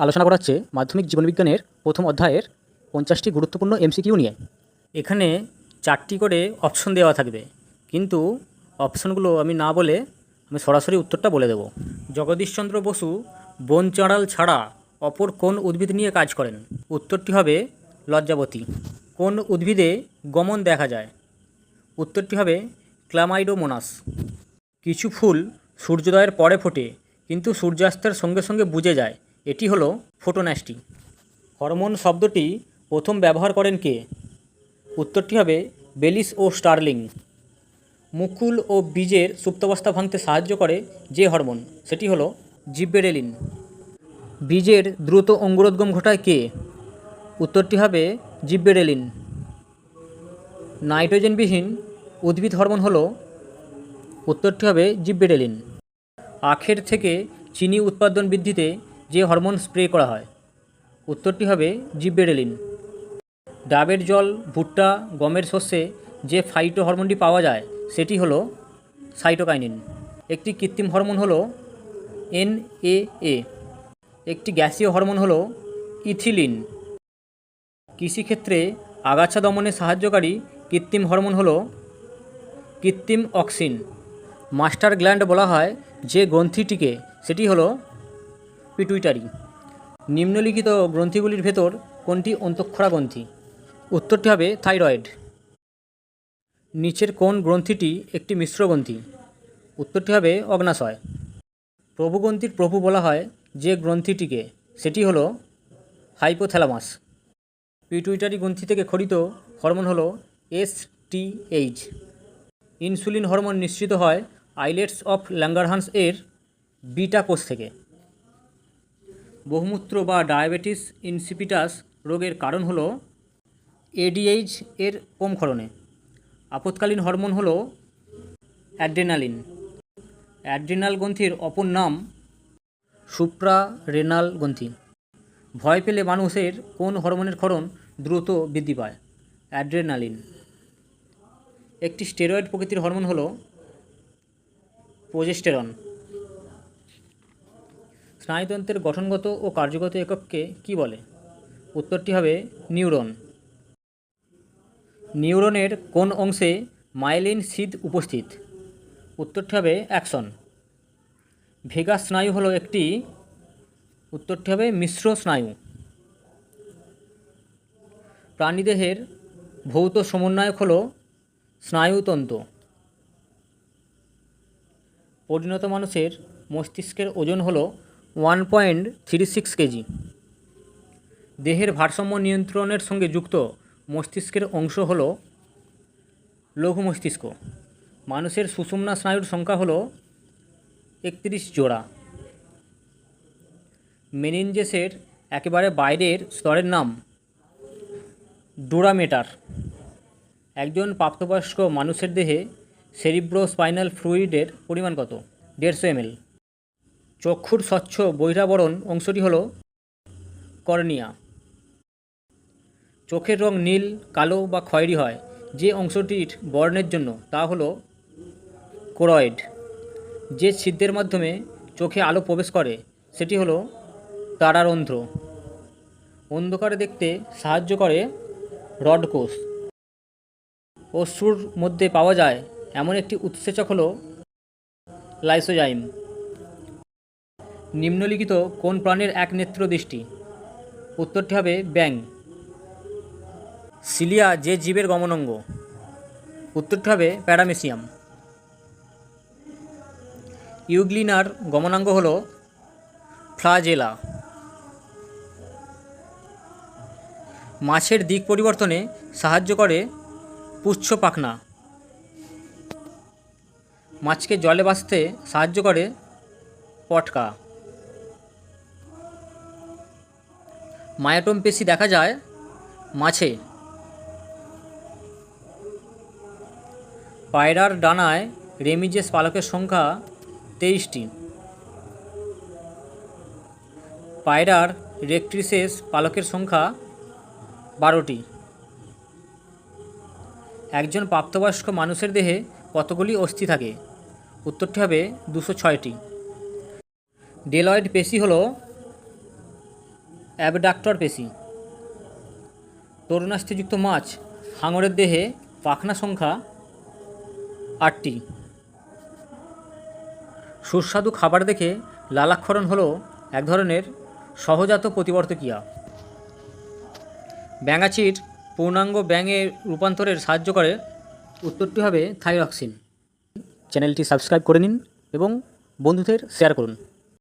আলোচনা করা হচ্ছে মাধ্যমিক জীবনবিজ্ঞানের প্রথম অধ্যায়ের 50টি গুরুত্বপূর্ণ এমসিকিউ নিয়ে। এখানে 4টি করে অপশন দেওয়া থাকবে, কিন্তু অপশনগুলো আমি না বলে আমি সরাসরি উত্তরটা বলে দেব। জগদীশচন্দ্র বসু বন চাঁড়াল ছাড়া অপর কোন উদ্ভিদ নিয়ে কাজ করেন? উত্তরটি হবে লজ্জাবতী। কোন উদ্ভিদে গমন দেখা যায়? উত্তরটি হবে ক্লামাইডোমোনাস। কিছু ফুল সূর্যোদয়ের পরে ফোটে, কিন্তু সূর্যাস্তের সঙ্গে সঙ্গে বুজে যায়, এটি হলো ফোটোন্যাস্টি। হরমোন শব্দটি প্রথম ব্যবহার করেন কে? উত্তরটি হবে বেলিস ও স্টার্লিং। মুকুল ও বীজের সুপ্তাবস্থা ভাঙতে সাহায্য করে যে হরমোন, সেটি হলো জিব্বেরেলিন। বীজের দ্রুত অঙ্কুরোদ্গম ঘটায় কে? উত্তরটি হবে জিব্বেরেলিন। নাইট্রোজেনবিহীন উদ্ভিদ হরমোন হলো, উত্তরটি হবে জিব্বেরেলিন। আখের থেকে চিনি উৎপাদন বৃদ্ধিতে যে হরমোন স্প্রে করা হয়, উত্তরটি হবে জিব্বেরেলিন। ডাবের জল, ভুট্টা, গমের শস্যে যে ফাইটো হরমোনটি পাওয়া যায় সেটি হলো সাইটোকাইনিন। একটি কৃত্রিম হরমোন হলো NAA। একটি গ্যাসীয় হরমোন হলো ইথিলিন। কৃষিক্ষেত্রে আগাছা দমনে সাহায্যকারী কৃত্রিম হরমোন হলো কৃত্রিম অক্সিন। মাস্টার গ্ল্যান্ড বলা হয় যে গ্রন্থিটিকে, সেটি হলো পিটুইটারি। নিম্নলিখিত গ্রন্থিগুলির ভেতর কোনটি অন্তঃক্ষরা গ্রন্থি? উত্তরটি হবে থাইরয়েড। নিচের কোন গ্রন্থিটি একটি মিশ্র গ্রন্থি? উত্তরটি হবে অগ্নাশয়। প্রভুগ্রন্থির প্রভু বলা হয় যে গ্রন্থিটিকে, সেটি হলো হাইপোথ্যালামাস। পিটুইটারি গ্রন্থি থেকে খরিত হরমোন হলো STH। ইনসুলিন হরমোন নিঃসৃত হয় আইলেটস অফ ল্যাঙ্গারহান্স এর বিটা কোষ থেকে। বহুমূত্র বা ডায়াবেটিস ইনসিপিটাস রোগের কারণ হলো ADH এর কম ক্ষরণে। আপৎকালীন হরমোন হলো অ্যাড্রেনালিন। অ্যাড্রিনাল গ্রন্থির অপর নাম সুপ্রারেনাল গ্রন্থি। ভয় পেলে মানুষের কোন হরমোনের ক্ষরণ দ্রুত বৃদ্ধি পায়? অ্যাড্রেনালিন। একটি স্টেরয়েড প্রকৃতির হরমোন হলো প্রোজেস্টেরন। স্নায়ুতন্ত্রের গঠনগত ও কার্যগত একককে কী বলে? উত্তরটি হবে নিউরন। নিউরনের কোন অংশে মাইলিন সিদ উপস্থিত? উত্তরটি হবে অ্যাক্সন। ভেগাস স্নায়ু হলো একটি, উত্তরটি হবে মিশ্র স্নায়ু। প্রাণীদেহের ভৌত সমন্বয়ক হলো স্নায়ুতন্তু। পরিণত মানুষের মস্তিষ্কের ওজন হলো 1.36 কেজি। দেহের ভারসাম্য নিয়ন্ত্রণের সঙ্গে যুক্ত মস্তিষ্কের অংশ হলো লঘু মস্তিষ্ক। মানুষের সুষুম্না স্নায়ুর সংখ্যা হলো 31 জোড়া। মেনিনজেসের একেবারে বাইরের স্তরের নাম ডুরামেটার। একজন প্রাপ্তবয়স্ক মানুষের দেহে সেরিব্রোস্পাইনাল ফ্লুইডের পরিমাণ কত? 150 ml। চক্ষুর স্বচ্ছ বহিরাবরণ অংশটি হলো কর্নিয়া। চোখের রং নীল, কালো বা খয়েরি হয় যে অংশটির বর্ণের জন্য, তা হলো কোরয়েড। যে ছিদ্রের মাধ্যমে চোখে আলো প্রবেশ করে সেটি হলো তারারন্ধ্র। অন্ধকারে দেখতে সাহায্য করে রড কোষ। অশ্রুর মধ্যে পাওয়া যায় এমন একটি উৎসেচক হলো লাইসোজাইম। নিম্নলিখিত কোন প্রাণীর এক নেত্র দৃষ্টি? উত্তরটি হবে ব্যাঙ। সিলিয়া যে জীবের গমনাঙ্গ? উত্তরটি হবে প্যারামেসিয়াম। ইউগ্লিনার গমনাঙ্গ হল ফ্লাজেলা। মাছের দিক পরিবর্তনে সাহায্য করে পুচ্ছ পাখনা। মাছকে জলে ভাসতে সাহায্য করে পটকা। মায়োটোম পেশি দেখা যায় মাছে। পায়রার ডানায় রেমিজেস পালকের সংখ্যা 23টি। পায়রার রেক্ট্রিসেস পালকের সংখ্যা 12টি। একজন প্রাপ্তবয়স্ক মানুষের দেহে কতগুলি অস্থি থাকে? উত্তরটি হবে 206টি। ডেলয়েড পেশি হল অ্যাবডাক্টর পেশি। তরুণাস্থিযুক্ত মাছ হাঙরের দেহে পাখনা সংখ্যা 8টি। সুস্বাদু খাবার দেখে লালাক্ষরণ হলো এক ধরনের সহজাত প্রতিবর্তক্রিয়া। ব্যাঙাচির পূর্ণাঙ্গ ব্যাঙে রূপান্তরের সাহায্য করে। উত্তরটি হবে থাইরক্সিন। চ্যানেলটি সাবস্ক্রাইব করে নিন এবং বন্ধুদের শেয়ার করুন।